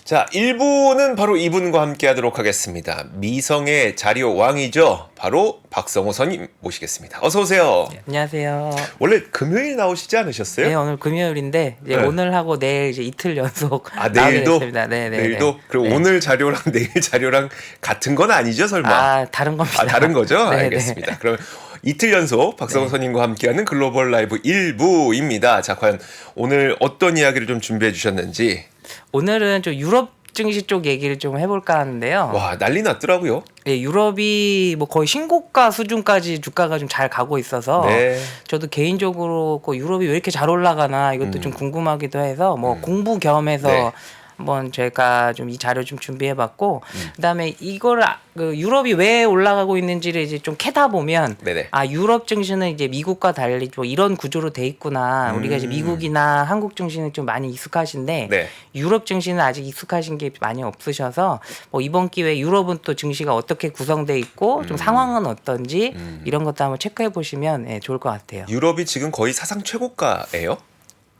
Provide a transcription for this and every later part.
자, 1부는 바로 이분과 함께 하도록 하겠습니다. 미성의 자료 왕이죠. 바로 박성호 선임 모시겠습니다. 어서 오세요. 네, 안녕하세요. 원래 금요일 나오시지 않으셨어요? 네, 오늘 금요일인데 이제 네. 오늘하고 내일 이제 이틀 연속 나오게 내일도? 됐습니다. 네, 네. 내일도? 그리고 네. 오늘 자료랑 내일 자료랑 같은 건 아니죠, 설마? 다른 겁니다. 다른 거죠? 네, 알겠습니다. 그러면 이틀 연속 박성호 선임과 함께하는 글로벌 라이브 1부입니다. 자, 과연 오늘 어떤 이야기를 좀 준비해 주셨는지. 오늘은 좀 유럽 증시 쪽 얘기를 좀 해볼까 하는데요. 와, 난리 났더라고요. 네, 유럽이 뭐 거의 신고가 수준까지 주가가 좀 잘 가고 있어서 네. 저도 개인적으로 그 유럽이 왜 이렇게 잘 올라가나 이것도 좀 궁금하기도 해서 뭐 공부 겸해서 네. 한번 제가 좀 이 자료 좀 준비해봤고 그다음에 이걸 그 유럽이 왜 올라가고 있는지를 이제 좀 캐다 보면 네네. 유럽 증시는 이제 미국과 달리 뭐 이런 구조로 돼 있구나. 우리가 이제 미국이나 한국 증시는 좀 많이 익숙하신데 네. 유럽 증시는 아직 익숙하신 게 많이 없으셔서 뭐 이번 기회에 유럽은 또 증시가 어떻게 구성돼 있고 좀 상황은 어떤지 이런 것도 한번 체크해 보시면 좋을 것 같아요. 유럽이 지금 거의 사상 최고가예요?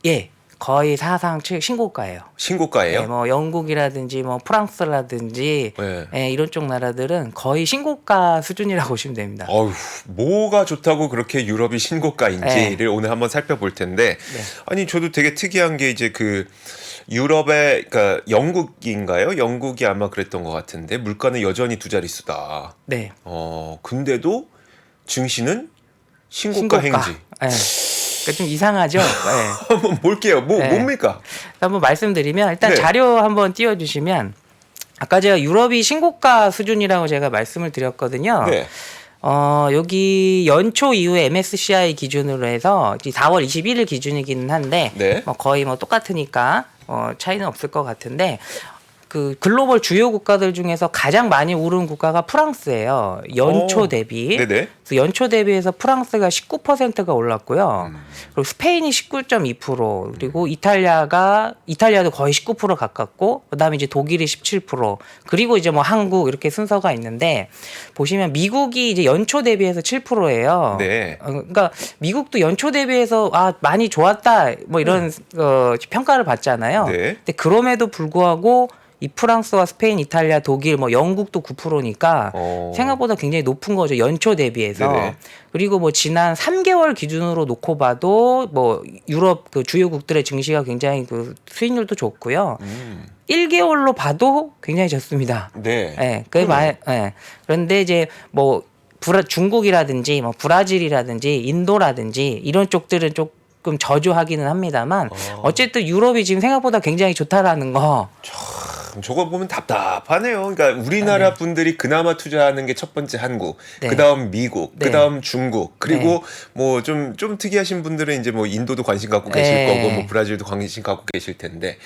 예. 거의 사상 신고가예요. 신고가예요? 네, 뭐 영국이라든지 뭐 프랑스라든지 네. 이런 쪽 나라들은 거의 신고가 수준이라고 보시면 됩니다. 어휴, 뭐가 좋다고 그렇게 유럽이 신고가인지를 오늘 한번 살펴볼 텐데, 아니 저도 되게 특이한 게 이제 그 유럽의 그러니까 영국인가요? 영국이 아마 그랬던 것 같은데 물가는 여전히 두 자릿수다. 네. 근데도 증시는 신고가 행지. 네. 그러니까 좀 이상하죠. 네. 한번 볼게요. 뭡니까? 한번 말씀드리면 일단 네. 자료 한번 띄워주시면 아까 제가 유럽이 신고가 수준이라고 제가 말씀을 드렸거든요. 네. 여기 연초 이후에 MSCI 기준으로 해서 4월 21일 기준이기는 한데 네. 뭐 거의 뭐 똑같으니까 차이는 없을 것 같은데 그 글로벌 주요 국가들 중에서 가장 많이 오른 국가가 프랑스예요. 연초 대비. 네네. 그래서 연초 대비해서 프랑스가 19%가 올랐고요. 그리고 스페인이 19.2%, 그리고 이탈리아도 거의 19% 가깝고, 그다음에 이제 독일이 17%, 그리고 이제 뭐 한국 이렇게 순서가 있는데 보시면 미국이 이제 연초 대비해서 7%예요. 네. 그러니까 미국도 연초 대비해서 많이 좋았다 뭐 이런 평가를 받잖아요. 네. 근데 그럼에도 불구하고 이 프랑스와 스페인, 이탈리아, 독일, 뭐 영국도 9%니까 생각보다 굉장히 높은 거죠. 연초 대비해서. 네네. 그리고 뭐 지난 3개월 기준으로 놓고 봐도 뭐 유럽 그 주요국들의 증시가 굉장히 그 수익률도 좋고요. 1개월로 봐도 굉장히 좋습니다. 네. 그런데 이제 뭐 중국이라든지 뭐 브라질이라든지 인도라든지 이런 쪽들은 조금 저조하기는 합니다만 어쨌든 유럽이 지금 생각보다 굉장히 좋다라는 거. 저거 보면 답답하네요. 그러니까 우리나라 분들이 그나마 투자하는 게 첫 번째 한국, 네. 그다음 미국, 네. 그다음 중국, 그리고 네. 뭐 좀 특이하신 분들은 이제 뭐 인도도 관심 갖고 네. 계실 거고, 뭐 브라질도 관심 갖고 계실 텐데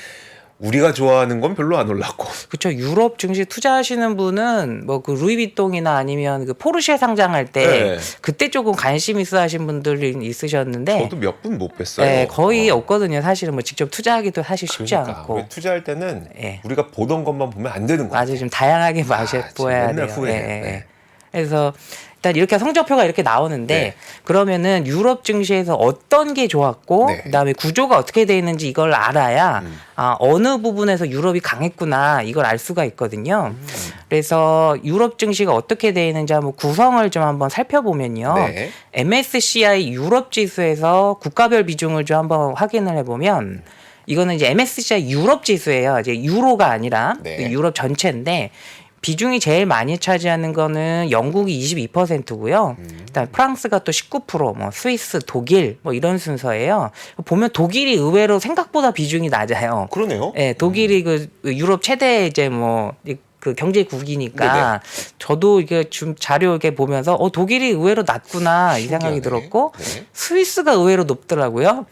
우리가 좋아하는 건 별로 안 올랐고. 그렇죠. 유럽 증시 투자하시는 분은 뭐 그 루이비통이나 아니면 그 포르쉐 상장할 때 네. 그때 조금 관심 있어 하신 분들이 있으셨는데 저도 몇 분 못 뵀어요. 네, 거의 없거든요. 사실은 뭐 직접 투자하기도 사실 쉽지 그러니까 않고. 우리 투자할 때는 네. 우리가 보던 것만 보면 안 되는 거예요. 맞아요. 좀 다양하게 보여야 맨날 돼요. 후회해. 네. 그래서 일단 이렇게 성적표가 이렇게 나오는데 네. 그러면은 유럽 증시에서 어떤 게 좋았고 네. 그다음에 구조가 어떻게 돼 있는지 이걸 알아야 어느 부분에서 유럽이 강했구나 이걸 알 수가 있거든요. 그래서 유럽 증시가 어떻게 돼 있는지 한번 구성을 좀 한번 살펴보면요. 네. MSCI 유럽 지수에서 국가별 비중을 좀 한번 확인을 해보면 이거는 이제 MSCI 유럽 지수예요. 이제 유로가 아니라 네. 유럽 전체인데 비중이 제일 많이 차지하는 거는 영국이 22%고요. 그다음 프랑스가 또 19%, 뭐 스위스, 독일 뭐 이런 순서예요. 보면 독일이 의외로 생각보다 비중이 낮아요. 그러네요. 네, 독일이 그 유럽 최대 이제 뭐 그 경제국이니까 저도 이게 좀 자료 이렇게 보면서 독일이 의외로 낮구나 이 생각이 들었고 네. 스위스가 의외로 높더라고요.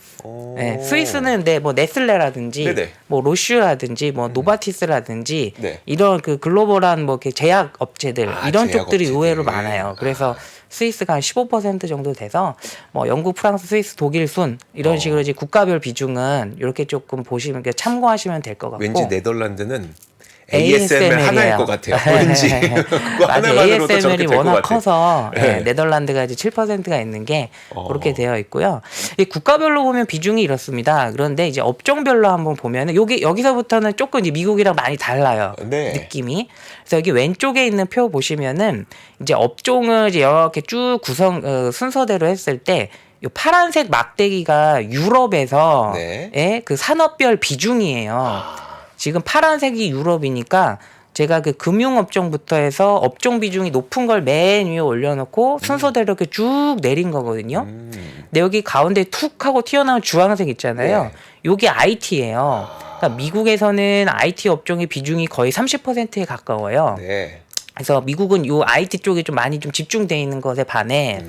네, 스위스는 뭐 네슬레라든지 네네. 뭐 로슈라든지 뭐 노바티스라든지 네. 이런 그 글로벌한 뭐 이렇게 제약 업체들 이런 제약 쪽들이 업체들. 의외로 많아요. 그래서 스위스가 한 15% 정도 돼서 뭐 영국, 프랑스, 스위스, 독일 순 이런 식으로 이제 국가별 비중은 이렇게 조금 보시면 참고하시면 될 것 같고. 왠지 네덜란드는 ASMR 하나일 것 같아요. 왠지 그거 맞아, 하나만으로도 저렇게 ASMR이 될 것 워낙 같아. 커서 네. 네덜란드가 이제 7%가 있는 게 그렇게 되어 있고요. 이 국가별로 보면 비중이 이렇습니다. 그런데 이제 업종별로 한번 보면은 여기서부터는 조금 이제 미국이랑 많이 달라요. 네. 느낌이. 그래서 여기 왼쪽에 있는 표 보시면은 이제 업종을 이제 이렇게 쭉 순서대로 했을 때 요 파란색 막대기가 유럽에서 네. 예, 그 산업별 비중이에요. 지금 파란색이 유럽이니까 제가 그 금융업종부터 해서 업종 비중이 높은 걸 맨 위에 올려놓고 순서대로 이렇게 쭉 내린 거거든요. 근데 여기 가운데 툭 하고 튀어나온 주황색 있잖아요. 네. 요게 IT예요. 그러니까 미국에서는 IT 업종의 비중이 거의 30%에 가까워요. 네. 그래서 미국은 요 IT 쪽에 좀 많이 좀 집중돼 있는 것에 반해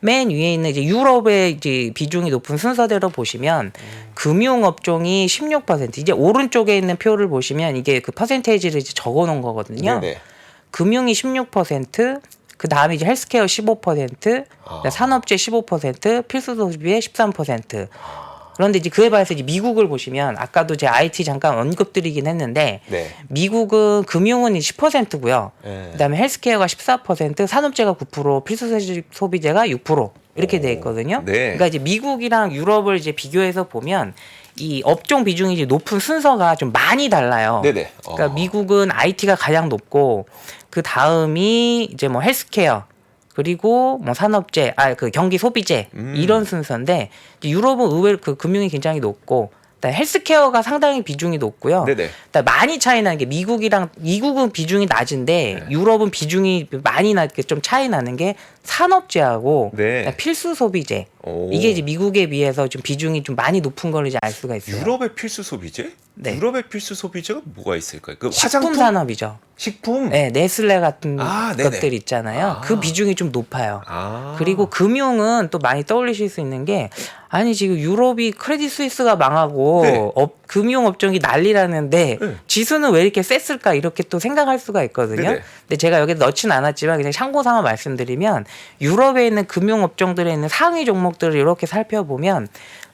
맨 위에 있는 이제 유럽의 이제 비중이 높은 순서대로 보시면 금융 업종이 16%. 이제 오른쪽에 있는 표를 보시면 이게 그 퍼센테이지를 이제 적어 놓은 거거든요. 네네. 금융이 16%, 그 다음에 이제 헬스케어 15%, 산업재 15%, 필수 소비의 13%. 그런데 이제 그에 반해서 이제 미국을 보시면 아까도 제 IT 잠깐 언급드리긴 했는데 네. 미국은 금융은 10%고요. 네. 그다음에 헬스케어가 14%, 산업재가 9%, 필수 소비재가 6% 이렇게 돼 있거든요. 네. 그러니까 이제 미국이랑 유럽을 이제 비교해서 보면 이 업종 비중이 이제 높은 순서가 좀 많이 달라요. 네네. 그러니까 미국은 IT가 가장 높고 그 다음이 이제 뭐 헬스케어 그리고 뭐 산업재, 그 경기 소비재 이런 순서인데 이제 유럽은 의외로 그 금융이 굉장히 높고 그다음에 헬스케어가 상당히 비중이 높고요. 네네. 그다음에 많이 차이 나는 게 미국은 비중이 낮은데 유럽은 비중이 많이 나게 좀 차이 나는 게 산업재하고 네. 그다음에 필수 소비재 오. 이게 이제 미국에 비해서 좀 비중이 좀 많이 높은 걸 이제 알 수가 있어요. 유럽의 필수 소비재? 네. 유럽의 필수 소비재가 뭐가 있을까요? 그 식품 화장품? 산업이죠. 식품? 네, 네슬레 같은 네네. 것들 있잖아요. 그 비중이 좀 높아요. 아. 그리고 금융은 또 많이 떠올리실 수 있는 게 아니 지금 유럽이 크레딧 스위스가 망하고 네. 금융 업종이 난리라는데 네. 지수는 왜 이렇게 셌을까 이렇게 또 생각할 수가 있거든요. 네네. 근데 제가 여기 넣진 않았지만 그냥 참고삼아 말씀드리면 유럽에 있는 금융 업종들에 있는 상위 종목들을 이렇게 살펴보면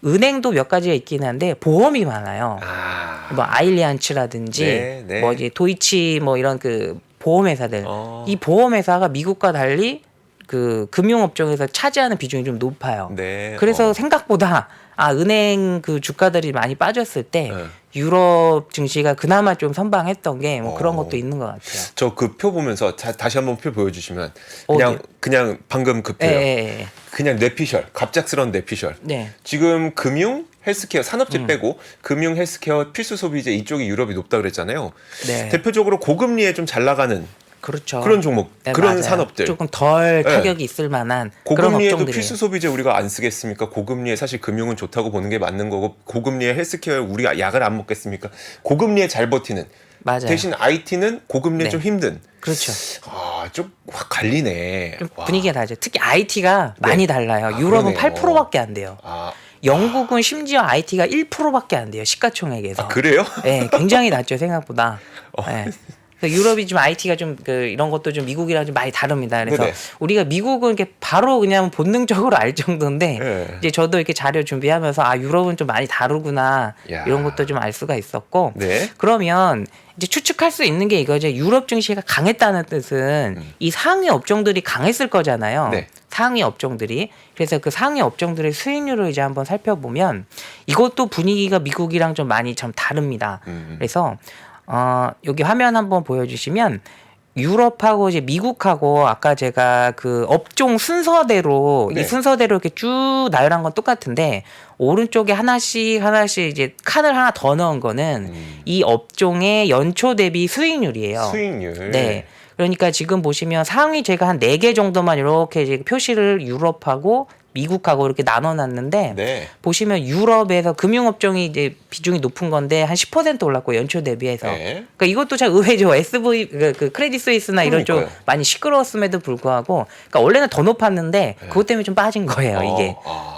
은행도 몇 가지가 있긴 한데 보험이 많아요. 아. 뭐 아일리안츠라든지 네, 네. 뭐 이제 도이치 뭐 이런 그 보험회사들 이 보험회사가 미국과 달리 그 금융업종에서 차지하는 비중이 좀 높아요. 네. 그래서 생각보다 은행 그 주가들이 많이 빠졌을 때 네. 유럽 증시가 그나마 좀 선방했던 게 뭐 그런 어. 것도 있는 것 같아요. 저 그 표 보면서 다시 한번 표 보여주시면 어디요? 그냥 방금 그 표요. 예. 그냥 뇌피셜, 갑작스런 뇌피셜. 네. 지금 금융, 헬스케어, 산업재 빼고 금융, 헬스케어, 필수 소비재 이쪽이 유럽이 높다 그랬잖아요. 네. 대표적으로 고금리에 좀 잘 나가는 그렇죠. 그런 종목, 네, 그런 맞아요. 산업들. 조금 덜 네. 타격이 있을 만한 그런 고금리에도 업종들이에요. 필수 소비재 우리가 안 쓰겠습니까? 고금리에 사실 금융은 좋다고 보는 게 맞는 거고 고금리에 헬스케어에 우리가 약을 안 먹겠습니까? 고금리에 잘 버티는 맞아요. 대신 IT는 고금리에 네. 좀 힘든. 그렇죠. 좀 확 갈리네. 좀 와. 분위기가 다르죠. 특히 IT가 네. 많이 달라요. 유럽은 그러네요. 8%밖에 안 돼요. 아, 영국은 심지어 IT가 1%밖에 안 돼요. 시가총액에서. 그래요? 네, 굉장히 낮죠 생각보다. 네. 그래서 유럽이 좀 IT가 좀 이런 것도 좀 미국이랑 좀 많이 다릅니다. 그래서 네네. 우리가 미국은 이렇게 바로 그냥 본능적으로 알 정도인데 네. 이제 저도 이렇게 자료 준비하면서 유럽은 좀 많이 다르구나 야. 이런 것도 좀 알 수가 있었고 네. 그러면 이제 추측할 수 있는 게 이거죠. 유럽 증시가 강했다는 뜻은 이 상위 업종들이 강했을 거잖아요. 네. 상위 업종들이. 그래서 그 상위 업종들의 수익률을 이제 한번 살펴보면 이것도 분위기가 미국이랑 좀 많이 좀 다릅니다. 그래서 여기 화면 한번 보여주시면 유럽하고 이제 미국하고 아까 제가 그 업종 순서대로 네. 이 순서대로 이렇게 쭉 나열한 건 똑같은데 오른쪽에 하나씩 이제 칸을 하나 더 넣은 거는 이 업종의 연초 대비 수익률이에요. 수익률. 네. 그러니까 지금 보시면 상위 제가 한 4개 정도만 이렇게 이제 표시를 유럽하고 미국하고 이렇게 나눠놨는데 네. 보시면 유럽에서 금융업종이 이제 비중이 높은 건데 한 10% 올랐고 연초 대비해서. 네. 그러니까 이것도 참 의외죠. SV 그 크레딧 스위스나 이런 쪽 그러니까요. 많이 시끄러웠음에도 불구하고, 그러니까 원래는 더 높았는데 그것 때문에 좀 빠진 거예요 이게.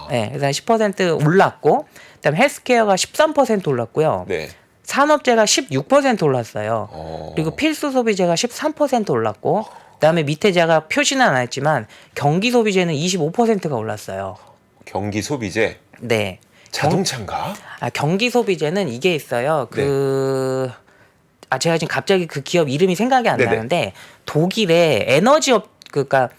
네, 그래서 한 10% 올랐고, 그다음에 헬스케어가 13% 올랐고요. 네. 산업재가 16% 올랐어요. 그리고 필수 소비재가 13% 올랐고, 그다음에 밑에 제가 표시는 안 했지만 경기 소비재는 25%가 올랐어요. 경기 소비재. 네. 자동차인가? 경기 소비재는 이게 있어요. 제가 지금 갑자기 그 기업 이름이 생각이 안 네네. 나는데 독일의 에너지업 그러니까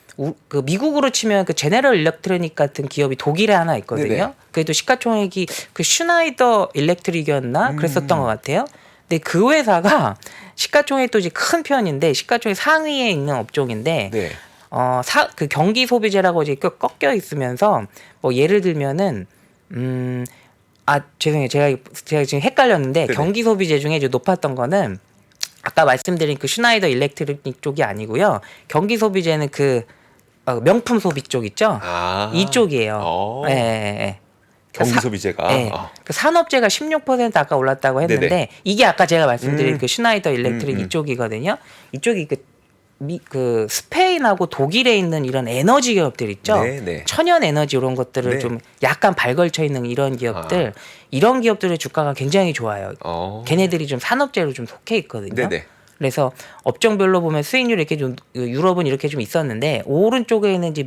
그 미국으로 치면 그 제네럴 일렉트로닉 같은 기업이 독일에 하나 있거든요. 네네. 그래도 시가총액이 그 슈나이더 일렉트릭이었나 그랬었던 것 같아요. 근데 그 회사가 시가총액도 이제 큰 편인데 시가총액 상위에 있는 업종인데 네. 그 경기 소비재라고 이제 꺾여 있으면서 뭐 예를 들면은 죄송해요. 제가 지금 헷갈렸는데 네네. 경기 소비재 중에 이제 높았던 거는 아까 말씀드린 그 슈나이더 일렉트릭 쪽이 아니고요. 경기 소비재는 그 명품 소비 쪽 있죠? 이쪽이에요. 예, 예, 예. 경기 사- 소비재가. 예. 그 산업재가 16% 아까 올랐다고 했는데 네네. 이게 아까 제가 말씀드린 그 슈나이더 일렉트릭 음. 이쪽이거든요. 이쪽이 그 스페인하고 독일에 있는 이런 에너지 기업들 있죠. 네네. 천연 에너지 이런 것들을 네. 좀 약간 발걸쳐 있는 이런 기업들, 이런 기업들의 주가가 굉장히 좋아요. 걔네들이 좀 산업재로 좀 속해 있거든요. 네네. 그래서 업종별로 보면 수익률이 이렇게 좀 유럽은 이렇게 좀 있었는데 오른쪽에 있는 이제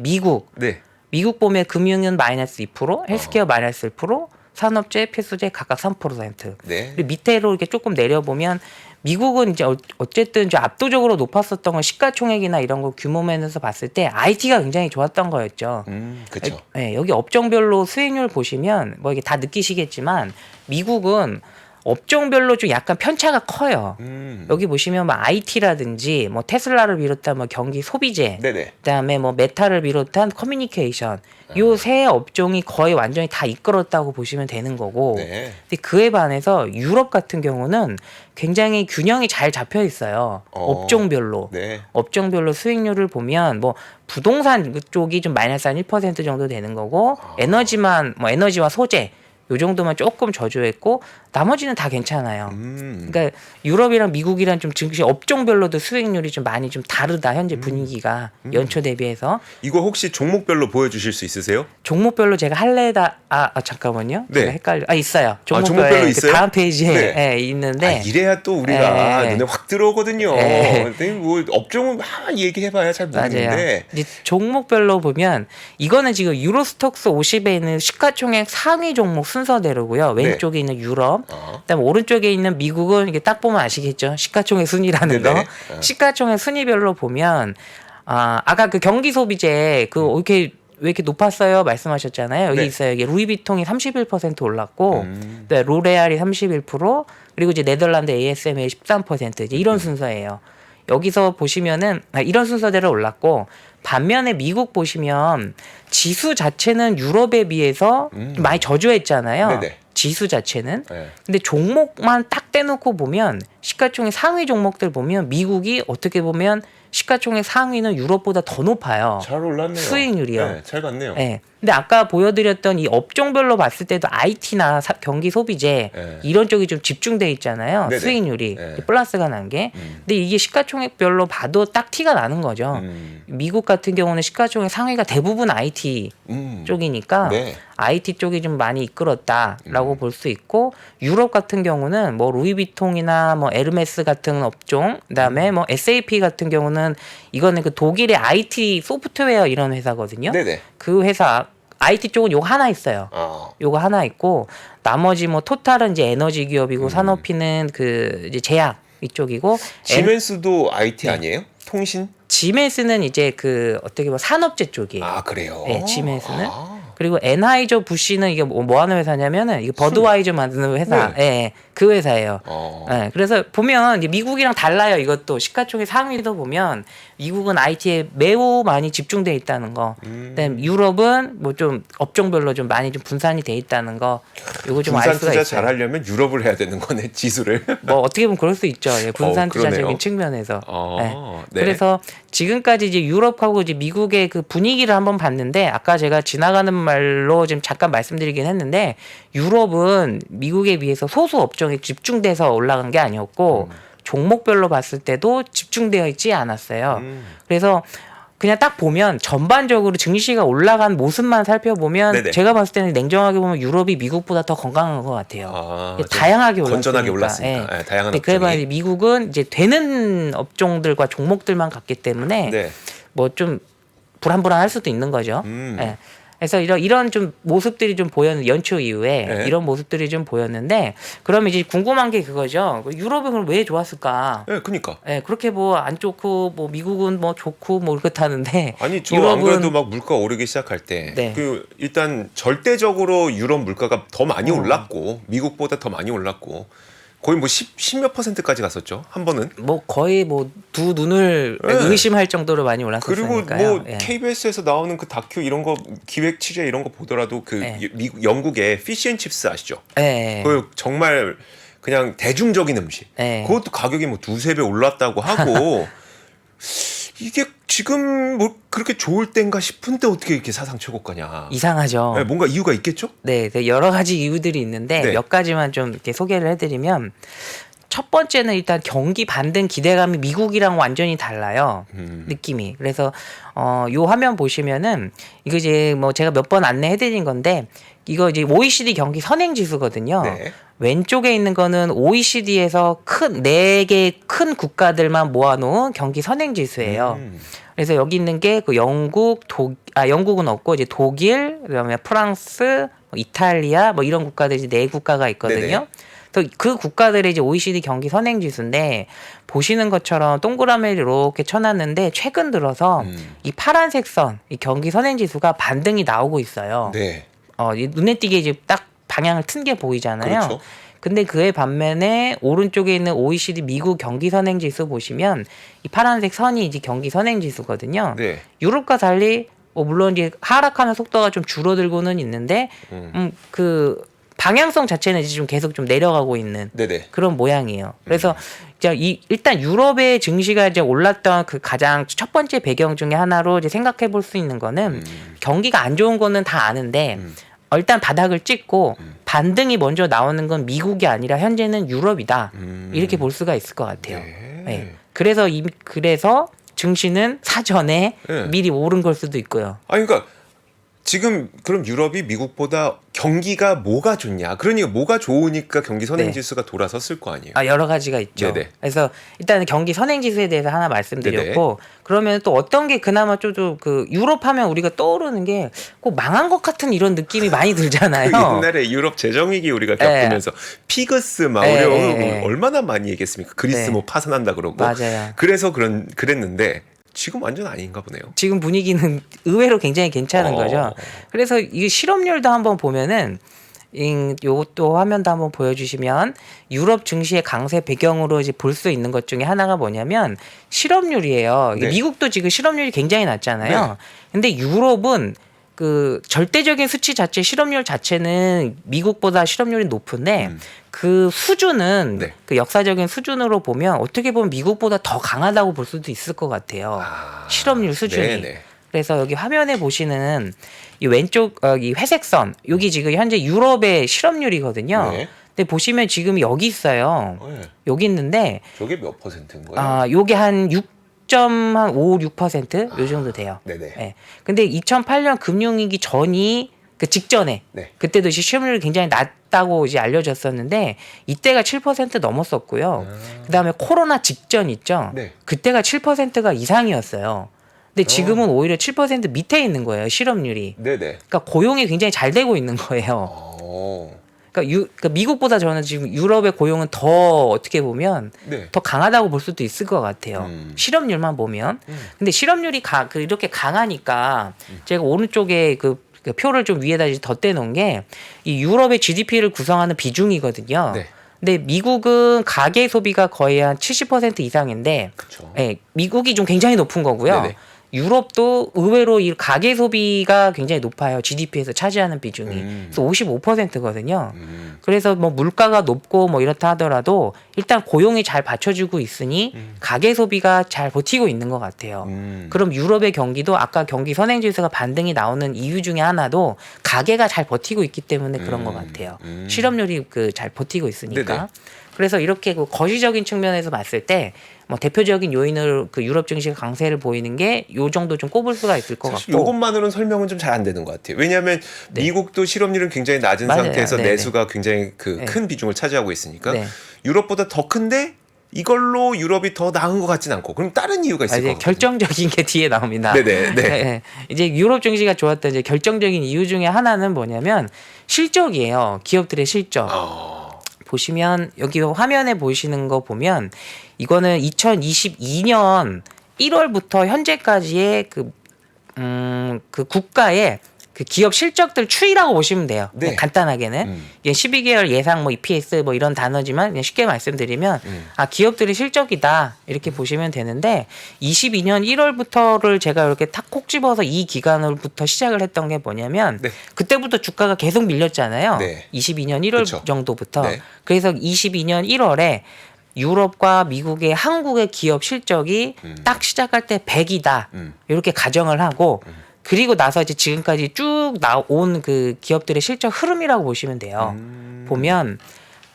네. 미국 보면 금융은 마이너스 2%, 헬스케어 마이너스 1%, 산업재, 필수재 각각 3%. 네. 그리고 밑으로 이렇게 조금 내려보면 미국은 이제 어쨌든 좀 압도적으로 높았었던 건 시가총액이나 이런 거 규모 면에서 봤을 때 IT가 굉장히 좋았던 거였죠. 그렇죠. 네, 여기 업종별로 수익률 보시면 뭐 이게 다 느끼시겠지만 미국은 업종별로 좀 약간 편차가 커요. 여기 보시면 뭐 IT라든지 뭐 테슬라를 비롯한 뭐 경기 소비재, 네네. 그다음에 뭐 메타를 비롯한 커뮤니케이션, 요 세 업종이 거의 완전히 다 이끌었다고 보시면 되는 거고. 네. 근데 그에 반해서 유럽 같은 경우는 굉장히 균형이 잘 잡혀 있어요. 업종별로. 네. 업종별로 수익률을 보면 뭐 부동산 쪽이 좀 마이너스 한 1% 정도 되는 거고 에너지만 뭐 에너지와 소재 요 정도만 조금 저조했고 나머지는 다 괜찮아요. 그러니까 유럽이랑 미국이랑 좀 증시 업종별로도 수익률이 좀 많이 좀 다르다 현재 분위기가 연초 대비해서. 이거 혹시 종목별로 보여주실 수 있으세요? 종목별로 제가 할래다 잠깐만요. 네. 제가 헷갈려. 있어요. 종목별로 그 있어요? 다음 페이지에 네. 예, 있는데 이래야 또 우리가 네. 눈에 확 들어오거든요. 네. 근데 뭐 업종은 막 얘기해봐야 잘 맞아요. 모르는데. 이제 종목별로 보면 이거는 지금 유로스톡스 50에 있는 시가총액 상위 종목 순서대로고요. 왼쪽에 있는 유럽, 그다음에 오른쪽에 있는 미국은 이게 딱 보면 아시겠죠? 시가총액 순위라는 네네. 거. 시가총액 순위별로 보면 아까 그 경기 소비재 이렇게 왜 이렇게 높았어요? 말씀하셨잖아요. 여기 네. 있어요. 이게 루이비통이 31% 올랐고, 네, 로레알이 31%, 그리고 이제 네덜란드 ASMA 13% 이제 이런 순서예요. 여기서 보시면은 이런 순서대로 올랐고 반면에 미국 보시면 지수 자체는 유럽에 비해서 좀 많이 저조했잖아요. 네네. 지수 자체는. 네. 근데 종목만 딱 떼놓고 보면 시가총액 상위 종목들 보면 미국이 어떻게 보면 시가총액 상위는 유럽보다 더 높아요. 잘 올랐네요. 수익률이요. 네, 잘 갔네요. 네. 근데 아까 보여드렸던 이 업종별로 봤을 때도 IT나 경기 소비재 네. 이런 쪽이 좀 집중돼 있잖아요. 네네. 수익률이 네. 플러스가 난 게. 근데 이게 시가총액별로 봐도 딱 티가 나는 거죠. 미국 같은 경우는 시가총액 상위가 대부분 IT 쪽이니까 네. IT 쪽이 좀 많이 이끌었다라고 볼 수 있고 유럽 같은 경우는 뭐 루이비통이나 뭐 에르메스 같은 업종, 그다음에 뭐 SAP 같은 경우는 이거는 그 독일의 IT 소프트웨어 이런 회사거든요. 네네. 그 회사 IT 쪽은 요거 하나 있어요. 요거 하나 있고 나머지 뭐 토탈은 이제 에너지 기업이고 산업피는 그 이제 제약 이쪽이고 지멘스도 IT 아니에요? 통신? 지멘스는 이제 그 어떻게 보면 산업재 쪽이에요. 아, 그래요? 네, 지멘스는. 그리고 엔하이저 부시는 이게 뭐 하는 회사냐면은 이게 버드와이저 만드는 회사, 네. 예, 그 회사예요. 예, 그래서 보면 이제 미국이랑 달라요. 이것도 시가총액 상위도 보면 미국은 IT에 매우 많이 집중돼 있다는 거. 그다음 유럽은 뭐 좀 업종별로 좀 많이 좀 분산이 돼 있다는 거. 요거 좀 알 분산 수가 투자 있어요. 잘하려면 유럽을 해야 되는 거네, 지수를. 뭐 어떻게 보면 그럴 수 있죠. 예, 분산 투자적인 그러네요. 측면에서. 예. 네. 그래서 지금까지 이제 유럽하고 이제 미국의 그 분위기를 한번 봤는데 아까 제가 지나가는 말로 지금 잠깐 말씀드리긴 했는데 유럽은 미국에 비해서 소수 업종에 집중돼서 올라간 게 아니었고 종목별로 봤을 때도 집중되어 있지 않았어요. 그래서 그냥 딱 보면 전반적으로 증시가 올라간 모습만 살펴보면 네네. 제가 봤을 때는 냉정하게 보면 유럽이 미국보다 더 건강한 것 같아요. 다양하게 올랐으니까. 건전하게 올랐으니까. 예. 네, 다양한 네, 그래 봐야 업종이. 미국은 이제 되는 업종들과 종목들만 갔기 때문에 네. 뭐 좀 불안불안할 수도 있는 거죠. 예. 그래서 이런 좀 모습들이 좀 보였는 연초 이후에 네. 이런 모습들이 좀 보였는데 그러면 이제 궁금한 게 그거죠. 유럽은 그럼 왜 좋았을까? 예, 그니까. 예, 그렇게 뭐 안 좋고 뭐 미국은 뭐 좋고 뭐 그렇다는데 아니 저 안 그래도 막 물가 오르기 시작할 때 네. 그 일단 절대적으로 유럽 물가가 더 많이 올랐고 미국보다 더 많이 올랐고 거의 뭐 10몇 %까지 갔었죠. 한 번은. 뭐 거의 뭐 두 눈을 네. 의심할 정도로 많이 그리고 올랐었으니까요. 뭐 예. KBS에서 나오는 그 다큐 이런 거 기획 취재 이런 거 보더라도 그 네. 미국 영국의 피쉬앤칩스 아시죠? 예. 그 정말 그냥 대중적인 음식. 네. 그것도 가격이 뭐 두세 배 올랐다고 하고 이게 지금 뭐 그렇게 좋을 땐가 싶은데 어떻게 이렇게 사상 최고가냐. 이상하죠. 네, 뭔가 이유가 있겠죠? 네, 여러 가지 이유들이 있는데 네. 몇 가지만 좀 이렇게 소개를 해드리면 첫 번째는 일단 경기 반등 기대감이 미국이랑 완전히 달라요. 느낌이. 그래서 요 화면 보시면은 이거 이제 뭐 제가 몇 번 안내해드린 건데 이거 이제 OECD 경기 선행 지수거든요. 네. 왼쪽에 있는 거는 OECD에서 큰 4개 큰 국가들만 모아놓은 경기 선행 지수예요. 그래서 여기 있는 게 그 영국은 없고 이제 독일, 그다음에 프랑스, 뭐 이탈리아 뭐 이런 국가들이 이제 4국가가 있거든요. 네네. 그래서 그 국가들의 이제 OECD 경기 선행 지수인데 보시는 것처럼 동그라미를 이렇게 쳐놨는데 최근 들어서 이 파란색 선, 이 경기 선행 지수가 반등이 나오고 있어요. 네. 이 눈에 띄게 이제 딱 방향을 튼 게 보이잖아요. 그렇죠. 근데 그에 반면에 오른쪽에 있는 OECD 미국 경기 선행 지수 보시면 이 파란색 선이 이제 경기 선행 지수거든요. 네. 유럽과 달리 물론 이제 하락하는 속도가 좀 줄어들고는 있는데 그 방향성 자체는 이제 좀 계속 좀 내려가고 있는 네네. 그런 모양이에요. 그래서 이제 일단 유럽의 증시가 이제 올랐던 그 가장 첫 번째 배경 중에 하나로 이제 생각해 볼 수 있는 거는 경기가 안 좋은 거는 다 아는데 일단 바닥을 찍고 반등이 먼저 나오는 건 미국이 아니라 현재는 유럽이다. 이렇게 볼 수가 있을 것 같아요. 네. 네. 그래서 증시는 사전에 네. 미리 오른 걸 수도 있고요. 아니 그러니까 지금 그럼 유럽이 미국보다 경기가 뭐가 좋냐? 그러니까 뭐가 좋으니까 경기 선행 네. 지수가 돌아섰을 거 아니에요. 여러 가지가 있죠. 네네. 그래서 일단은 경기 선행 지수에 대해서 하나 말씀드렸고 그러면 또 어떤 게 그나마 좀 그 유럽 하면 우리가 떠오르는 게 꼭 망한 것 같은 이런 느낌이 많이 들잖아요. 그 옛날에 유럽 재정위기 우리가 겪으면서 피그스 막 네, 우리가 네. 얼마나 많이 얘기했습니까? 그리스 네. 뭐 파산한다 그러고. 맞아요. 그래서 그랬는데 지금 완전 아닌가 보네요. 지금 분위기는 의외로 굉장히 괜찮은 거죠. 그래서 이 실업률도 한번 보면은 요것도 화면도 한번 보여주시면 유럽 증시의 강세 배경으로 이제 볼 수 있는 것 중에 하나가 뭐냐면 실업률이에요. 네. 미국도 지금 실업률이 굉장히 낮잖아요. 네. 근데 유럽은 그 절대적인 수치 자체 실업률 자체는 미국보다 실업률이 높은데 그 수준은 네. 그 역사적인 수준으로 보면 어떻게 보면 미국보다 더 강하다고 볼 수도 있을 것 같아요. 실업률 수준이. 네네. 그래서 여기 화면에 보시는 이 왼쪽 이 회색 선 여기 지금 현재 유럽의 실업률이거든요. 네. 근데 보시면 지금 여기 있어요. 네. 여기 있는데 저게 몇 퍼센트인 거예요? 요게 한 6.5, 6%? 요 정도 돼요. 네네. 네. 근데 2008년 금융위기 전이 그 직전에 네. 그때도 이제 실업률이 굉장히 낮다고 이제 알려졌었는데 이때가 7% 넘었었고요. 그다음에 코로나 직전 있죠. 네. 그때가 7%가 이상이었어요. 근데 지금은 오히려 7% 밑에 있는 거예요. 실업률이. 네네. 그러니까 고용이 굉장히 잘 되고 있는 거예요. 그러니까 미국보다 저는 지금 유럽의 고용은 더 어떻게 보면 네. 더 강하다고 볼 수도 있을 것 같아요. 실업률만 보면. 근데 실업률이 이렇게 강하니까 제가 오른쪽에 그 표를 좀 위에다 덧대 놓은 게 이 유럽의 GDP를 구성하는 비중이거든요. 네. 근데 미국은 가계 소비가 거의 한 70% 이상인데, 그쵸. 예, 미국이 좀 굉장히 높은 거고요. 네네. 유럽도 의외로 이 가계 소비가 굉장히 높아요. GDP에서 차지하는 비중이. 그래서 55%거든요. 그래서 뭐 물가가 높고 뭐 이렇다 하더라도 일단 고용이 잘 받쳐주고 있으니 가계 소비가 잘 버티고 있는 것 같아요. 그럼 유럽의 경기도 아까 경기 선행지수가 반등이 나오는 이유 중에 하나도 가계가 잘 버티고 있기 때문에 그런 것 같아요. 실업률이 잘 버티고 있으니까. 네네. 그래서 이렇게 그 거시적인 측면에서 봤을 때 뭐 대표적인 요인으로 그 유럽 증시가 강세를 보이는 게 요 정도 좀 꼽을 수가 있을 것 사실 같고. 이것만으로는 설명은 좀 잘 안 되는 것 같아요. 왜냐하면 미국도 실업률은 굉장히 낮은 맞아요. 상태에서 네네. 내수가 굉장히 큰 비중을 차지하고 있으니까 네. 유럽보다 더 큰데 이걸로 유럽이 더 나은 것 같진 않고 그럼 다른 이유가 있을 것 이제 같아요. 결정적인 게 뒤에 나옵니다. 네네. 네. 네. 이제 유럽 증시가 좋았던 이제 결정적인 이유 중에 하나는 뭐냐면 실적이에요. 기업들의 실적. 보시면 여기 화면에 보이시는 거 보면 이거는 2022년 1월부터 현재까지의 그 국가의 그 기업 실적들 추이라고 보시면 돼요. 네. 간단하게는 이게 12개월 예상 뭐 EPS 뭐 이런 단어지만 그냥 쉽게 말씀드리면 아 기업들의 실적이다 이렇게 보시면 되는데 22년 1월부터를 제가 이렇게 탁 콕 집어서 이 기간으로부터 시작을 했던 게 뭐냐면 네. 그때부터 주가가 계속 밀렸잖아요. 네. 22년 1월 그쵸. 정도부터. 네. 그래서 22년 1월에 유럽과 미국의 한국의 기업 실적이 딱 시작할 때 100이다. 이렇게 가정을 하고 그리고 나서 이제 지금까지 쭉 나온 그 기업들의 실적 흐름이라고 보시면 돼요. 보면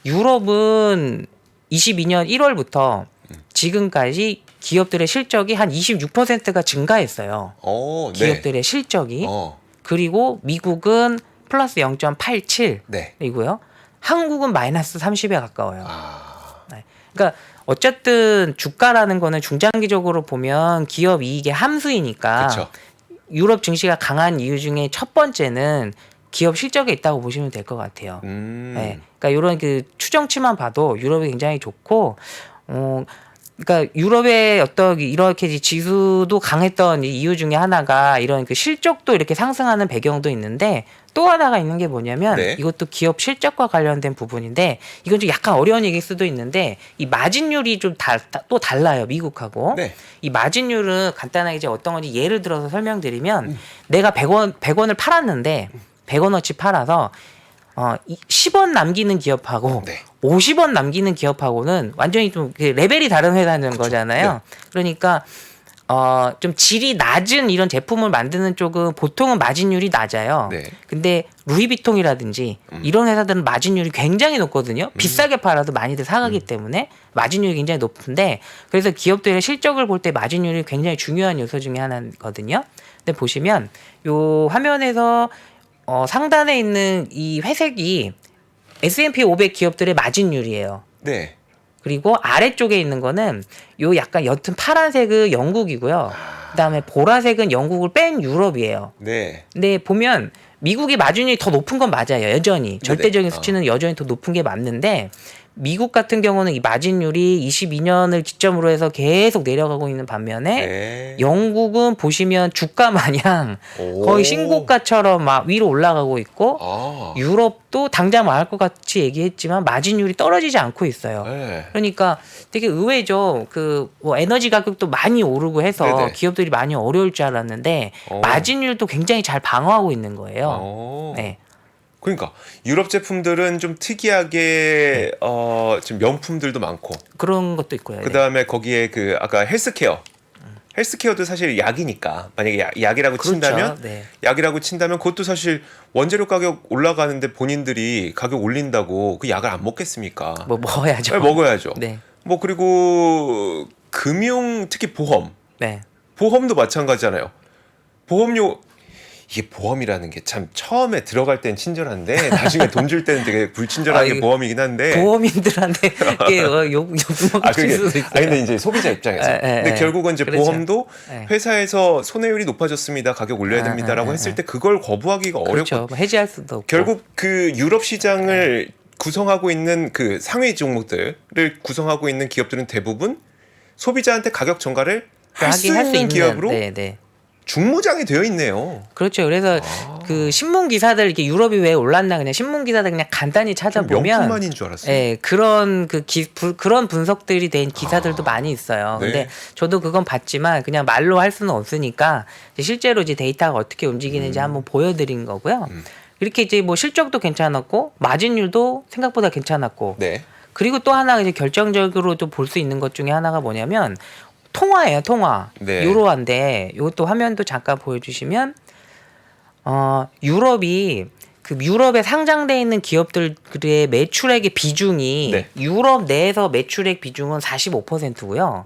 유럽은 22년 1월부터 지금까지 기업들의 실적이 한 26%가 증가했어요. 네. 기업들의 실적이. 그리고 미국은 플러스 0.87이고요. 네. 한국은 마이너스 30에 가까워요. 네. 그러니까 어쨌든 주가라는 거는 중장기적으로 보면 기업 이익의 함수이니까 그쵸. 유럽 증시가 강한 이유 중에 첫 번째는 기업 실적에 있다고 보시면 될 것 같아요. 네. 그러니까 이런 그 추정치만 봐도 유럽이 굉장히 좋고, 그러니까 유럽의 어떤 이렇게 지수도 강했던 이유 중에 하나가 이런 그 실적도 이렇게 상승하는 배경도 있는데 또 하나가 있는 게 뭐냐면 네. 이것도 기업 실적과 관련된 부분인데 이건 좀 약간 어려운 얘기일 수도 있는데 이 마진율이 좀 또 달라요 미국하고. 네. 이 마진율은 간단하게 이제 어떤 건지 예를 들어서 설명드리면 내가 100원을 팔았는데 100원어치 팔아서 10원 남기는 기업하고 네. 50원 남기는 기업하고는 완전히 좀 레벨이 다른 회사는 거잖아요. 네. 그러니까 좀 질이 낮은 이런 제품을 만드는 쪽은 보통은 마진율이 낮아요. 네. 근데 루이비통이라든지 이런 회사들은 마진율이 굉장히 높거든요. 비싸게 팔아도 많이들 사가기 때문에 마진율이 굉장히 높은데 그래서 기업들의 실적을 볼 때 마진율이 굉장히 중요한 요소 중에 하나거든요. 근데 보시면 요 화면에서 상단에 있는 이 회색이 S&P 500 기업들의 마진율이에요. 네. 그리고 아래쪽에 있는 거는 요 약간 옅은 파란색은 영국이고요. 그다음에 보라색은 영국을 뺀 유럽이에요. 네. 근데 보면 미국의 마진율이 더 높은 건 맞아요. 여전히. 절대적인 네네. 수치는 여전히 더 높은 게 맞는데 미국 같은 경우는 이 마진율이 22년을 기점으로 해서 계속 내려가고 있는 반면에 네. 영국은 보시면 주가 마냥 오. 거의 신고가처럼 막 위로 올라가고 있고 유럽도 당장 말할 것 같이 얘기했지만 마진율이 떨어지지 않고 있어요. 네. 그러니까 되게 의외죠. 그 뭐 에너지 가격도 많이 오르고 해서 네네. 기업들이 많이 어려울 줄 알았는데 마진율도 굉장히 잘 방어하고 있는 거예요. 네. 그러니까 유럽 제품들은 좀 특이하게 지금 명품들도 많고 그런 것도 있고요. 그 다음에 거기에 그 아까 헬스케어 헬스케어도 사실 약이니까 만약에 약이라고 그렇죠. 친다면 네. 약이라고 친다면 그것도 사실 원재료 가격 올라가는데 본인들이 가격 올린다고 그 약을 안 먹겠습니까? 뭐 먹어야죠. 네, 먹어야죠. 네. 뭐 그리고 금융 특히 보험 네. 보험도 마찬가지잖아요. 보험료 이게 보험이라는 게 참 처음에 들어갈 땐 친절한데 나중에 돈 줄 때는 되게 불친절한 게 보험이긴 한데 보험인들한테 이게 욕 먹을 수도 있어요. 근데 이제 소비자 입장에서 근데 결국은 이제 그렇죠. 보험도 회사에서 손해율이 높아졌습니다. 가격 올려야 됩니다라고 했을 때 그걸 거부하기가 그렇죠. 어렵고 뭐 해지할 수도 없고. 결국 그 유럽 시장을 구성하고 있는 그 상위 종목들을 구성하고 있는 기업들은 대부분 소비자한테 가격 전가를 할 수 있는 기업으로 네. 중무장이 되어 있네요. 그렇죠. 그래서 그 신문 기사들 이렇게 유럽이 왜 올랐나 그냥 신문 기사들 그냥 간단히 찾아보면 명품만인 줄 알았어요. 예, 그런 그런 분석들이 된 기사들도 많이 있어요. 근데 네. 저도 그건 봤지만 그냥 말로 할 수는 없으니까 이제 실제로 이제 데이터가 어떻게 움직이는지 한번 보여드린 거고요. 이렇게 이제 뭐 실적도 괜찮았고 마진율도 생각보다 괜찮았고 네. 그리고 또 하나 이제 결정적으로도 볼 수 있는 것 중에 하나가 뭐냐면 통화예요, 통화. 네. 유로화인데 이것도 화면도 잠깐 보여주시면 유럽이 그 유럽에 상장돼 있는 기업들의 매출액의 비중이 네. 유럽 내에서 매출액 비중은 45%고요.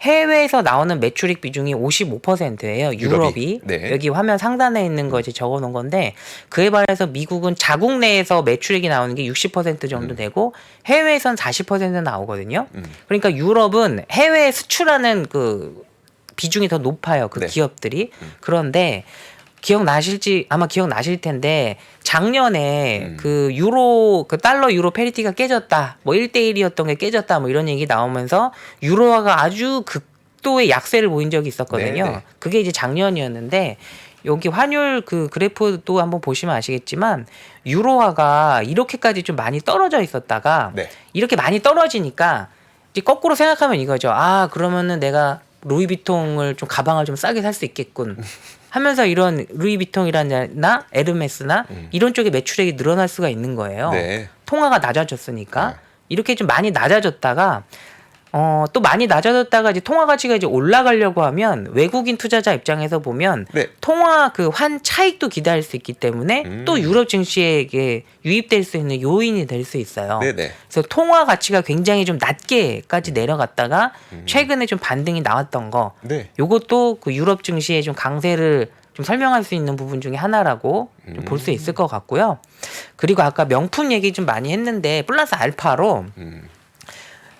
해외에서 나오는 매출액 비중이 55%예요. 유럽이. 네. 여기 화면 상단에 있는 거 이제 적어 놓은 건데 그에 반해서 미국은 자국 내에서 매출액이 나오는 게 60% 정도 되고 해외에선 40% 나오거든요. 그러니까 유럽은 해외에 수출하는 그 비중이 더 높아요. 그 네. 기업들이. 그런데 아마 기억나실 텐데 작년에 그 유로 그 달러 유로 페리티가 깨졌다. 뭐 1대1이었던 게 깨졌다. 뭐 이런 얘기 나오면서 유로화가 아주 극도의 약세를 보인 적이 있었거든요. 네, 네. 그게 이제 작년이었는데 여기 환율 그 그래프도 한번 보시면 아시겠지만 유로화가 이렇게까지 좀 많이 떨어져 있었다가 네. 이렇게 많이 떨어지니까 이제 거꾸로 생각하면 이거죠. 아, 그러면은 내가 루이비통을 좀 가방을 좀 싸게 살 수 있겠군. 하면서 이런 루이비통이나 에르메스나 이런 쪽에 매출액이 늘어날 수가 있는 거예요. 네. 통화가 낮아졌으니까 네. 이렇게 좀 많이 낮아졌다가 또 많이 낮아졌다가 이제 통화 가치가 이제 올라가려고 하면 외국인 투자자 입장에서 보면 네. 통화 그 환 차익도 기대할 수 있기 때문에 또 유럽 증시에 유입될 수 있는 요인이 될 수 있어요. 네네. 그래서 통화 가치가 굉장히 좀 낮게까지 내려갔다가 최근에 좀 반등이 나왔던 거. 네. 요것도 그 유럽 증시의 좀 강세를 좀 설명할 수 있는 부분 중에 하나라고 좀 볼 수 있을 것 같고요. 그리고 아까 명품 얘기 좀 많이 했는데 플러스 알파로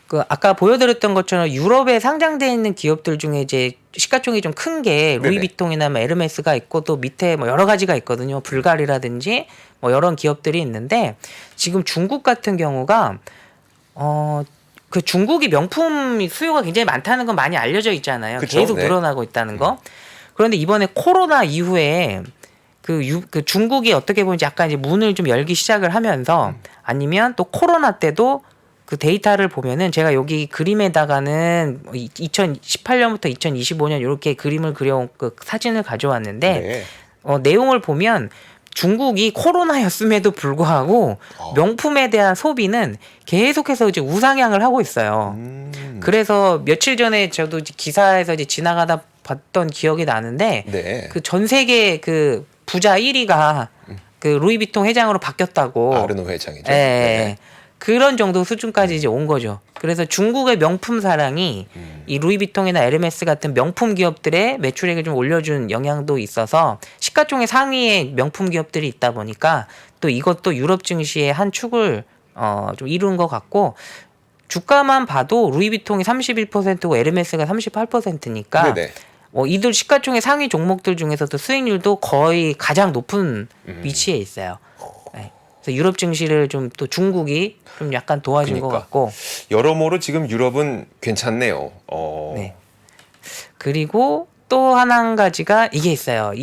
그 아까 보여드렸던 것처럼 유럽에 상장돼 있는 기업들 중에 이제 시가총이 좀 큰 게 네네. 루이비통이나 뭐 에르메스가 있고 또 밑에 뭐 여러 가지가 있거든요. 불가리라든지 뭐 여러 기업들이 있는데 지금 중국 같은 경우가 그 중국이 명품 수요가 굉장히 많다는 건 많이 알려져 있잖아요. 그쵸? 계속 네. 늘어나고 있다는 거. 그런데 이번에 코로나 이후에 그 중국이 어떻게 보면 약간 이제 문을 좀 열기 시작을 하면서 아니면 또 코로나 때도 그 데이터를 보면은 제가 여기 그림에다가는 2018년부터 2025년 이렇게 그림을 그려온 그 사진을 가져왔는데 네. 내용을 보면 중국이 코로나였음에도 불구하고 명품에 대한 소비는 계속해서 이제 우상향을 하고 있어요. 그래서 며칠 전에 저도 이제 기사에서 이제 지나가다 봤던 기억이 나는데 네. 그 전 세계 그 부자 1위가 그 루이비통 회장으로 바뀌었다고. 아르노 회장이죠. 예. 네. 그런 정도 수준까지 이제 온 거죠. 그래서 중국의 명품 사랑이 이 루이비통이나 에르메스 같은 명품 기업들의 매출액을 좀 올려준 영향도 있어서 시가총액 상위의 명품 기업들이 있다 보니까 또 이것도 유럽 증시의 한 축을 좀 이룬 것 같고 주가만 봐도 루이비통이 31%고 에르메스가 38%니까 네네. 이들 시가총액 상위 종목들 중에서도 수익률도 거의 가장 높은 위치에 있어요. 네. 그래서 유럽 증시를 좀 또 중국이 좀 약간 도와준 것 그러니까. 같고. 여러모로 지금 유럽은 괜찮네요. 네. 그리고 또 한 가지가 이게 있어요.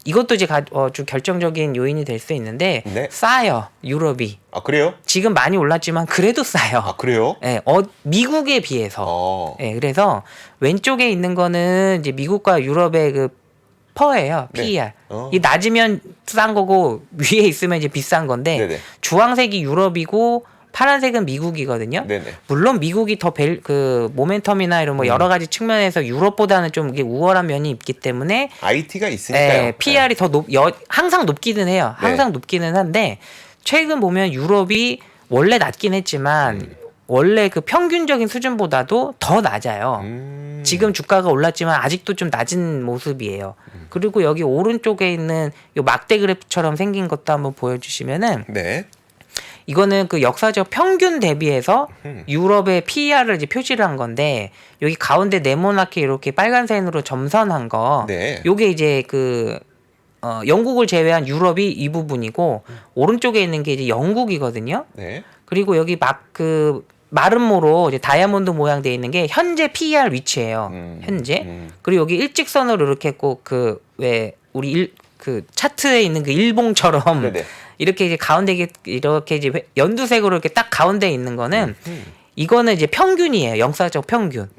이것도 이제 좀 결정적인 요인이 될 수 있는데 네. 싸요. 유럽이. 아 그래요? 지금 많이 올랐지만 그래도 싸요. 아 그래요? 예, 미국에 비해서. 어. 예, 그래서 왼쪽에 있는 거는 이제 미국과 유럽의 그 퍼예요. 네. PER. 어. 이 낮으면 싼 거고 위에 있으면 이제 비싼 건데 네네. 주황색이 유럽이고 파란색은 미국이거든요. 네네. 물론 미국이 더 그 모멘텀이나 이런 뭐 여러 가지 측면에서 유럽보다는 좀 이게 우월한 면이 있기 때문에 IT가 있으니까요. PER이 더 항상 높기는 해요. 항상 높기는 한데 최근 보면 유럽이 원래 낮긴 했지만 원래 그 평균적인 수준보다도 더 낮아요. 지금 주가가 올랐지만 아직도 좀 낮은 모습이에요. 그리고 여기 오른쪽에 있는 요 막대 그래프처럼 생긴 것도 한번 보여주시면은 네. 이거는 그 역사적 평균 대비해서 유럽의 PER을 이제 표시를 한 건데 여기 가운데 네모나게 이렇게 빨간색으로 점선한 거, 네. 요게 이제 그 영국을 제외한 유럽이 이 부분이고 오른쪽에 있는 게 이제 영국이거든요. 네. 그리고 여기 마름모로 이제 다이아몬드 모양 돼 있는 게 현재 PER 위치예요. 현재. 그리고 여기 일직선으로 이렇게 꼭 우리 그 차트에 있는 그 일봉처럼 네네. 이렇게 이제 가운데 이렇게 이제 연두색으로 이렇게 딱 가운데 있는 거는 이거는 이제 평균이에요. 역사적 평균.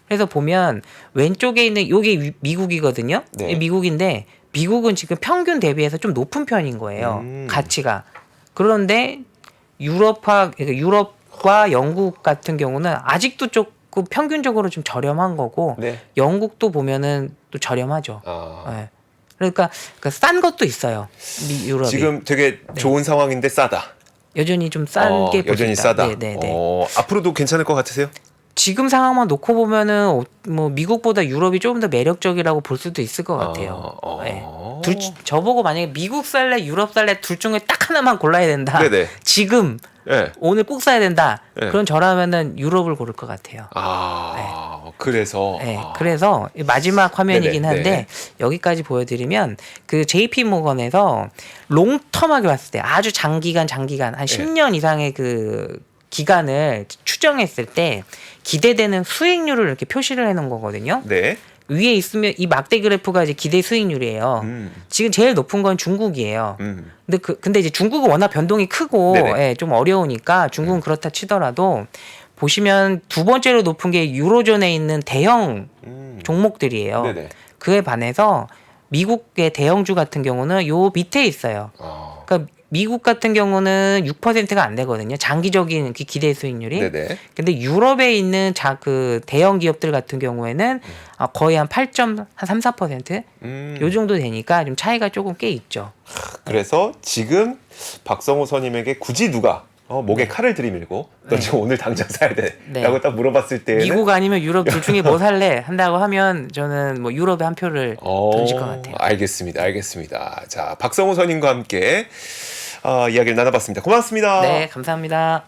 그래서 보면 왼쪽에 있는 요게 미국이거든요. 네. 미국인데 미국은 지금 평균 대비해서 좀 높은 편인 거예요. 가치가. 그런데 유럽과 영국 같은 경우는 아직도 조금 평균적으로 좀 저렴한 거고 네. 영국도 보면은 또 저렴하죠. 아. 네. 그러니까 싼 것도 있어요. 유럽이. 지금 되게 좋은 상황인데 싸다. 여전히 좀 싼게 여전히 싸다. 네네네. 앞으로도 괜찮을 것 같으세요? 지금 상황만 놓고 보면은 뭐 미국보다 유럽이 조금 더 매력적이라고 볼 수도 있을 것 같아요. 네. 저보고 만약에 미국 살래, 유럽 살래 둘 중에 딱 하나만 골라야 된다. 네네. 지금 네. 오늘 꼭 사야 된다. 네. 그럼 저라면은 유럽을 고를 것 같아요. 그래서 네, 그래서 마지막 화면이긴 네네, 한데 네. 여기까지 보여드리면 그 JP 모건에서 롱텀하게 봤을 때 아주 장기간 한 10년 이상의 그 기간을 추정했을 때 기대되는 수익률을 이렇게 표시를 해놓은 거거든요. 네. 위에 있으면 이 막대 그래프가 이제 기대 수익률이에요. 지금 제일 높은 건 중국이에요. 근데 이제 중국은 워낙 변동이 크고 예, 좀 어려우니까 중국은 그렇다 치더라도 보시면 두 번째로 높은 게 유로존에 있는 대형 종목들이에요. 네네. 그에 반해서 미국의 대형주 같은 경우는 요 밑에 있어요. 그러니까 미국 같은 경우는 6%가 안 되거든요. 장기적인 그 기대 수익률이. 네네. 근데 유럽에 있는 그 대형 기업들 같은 경우에는 거의 한 8.34%? 요 정도 되니까 좀 차이가 조금 꽤 있죠. 그래서 지금 박성호 선임에게 굳이 누가 목에 칼을 들이밀고 너 지금 오늘 당장 사야 돼 라고 딱 물어봤을 때는 미국 아니면 유럽 둘 중에 뭐 살래? 한다고 하면 저는 뭐 유럽에 한 표를 던질 것 같아요. 알겠습니다. 자, 박성호 선임과 함께 이야기를 나눠봤습니다. 고맙습니다. 네, 감사합니다.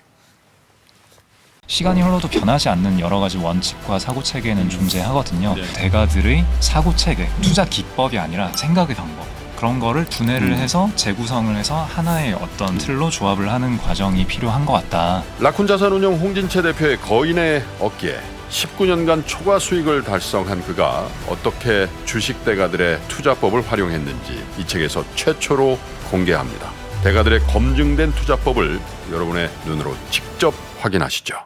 시간이 흘러도 변하지 않는 여러 가지 원칙과 사고 체계는 존재하거든요. 대가들의 사고 체계, 투자 기법이 아니라 생각의 방법. 그런 거를 분해를 해서 재구성을 해서 하나의 어떤 틀로 조합을 하는 과정이 필요한 것 같다. 라쿤 자산운용 홍진채 대표의 거인의 어깨에 19년간 초과 수익을 달성한 그가 어떻게 주식 대가들의 투자법을 활용했는지 이 책에서 최초로 공개합니다. 대가들의 검증된 투자법을 여러분의 눈으로 직접 확인하시죠.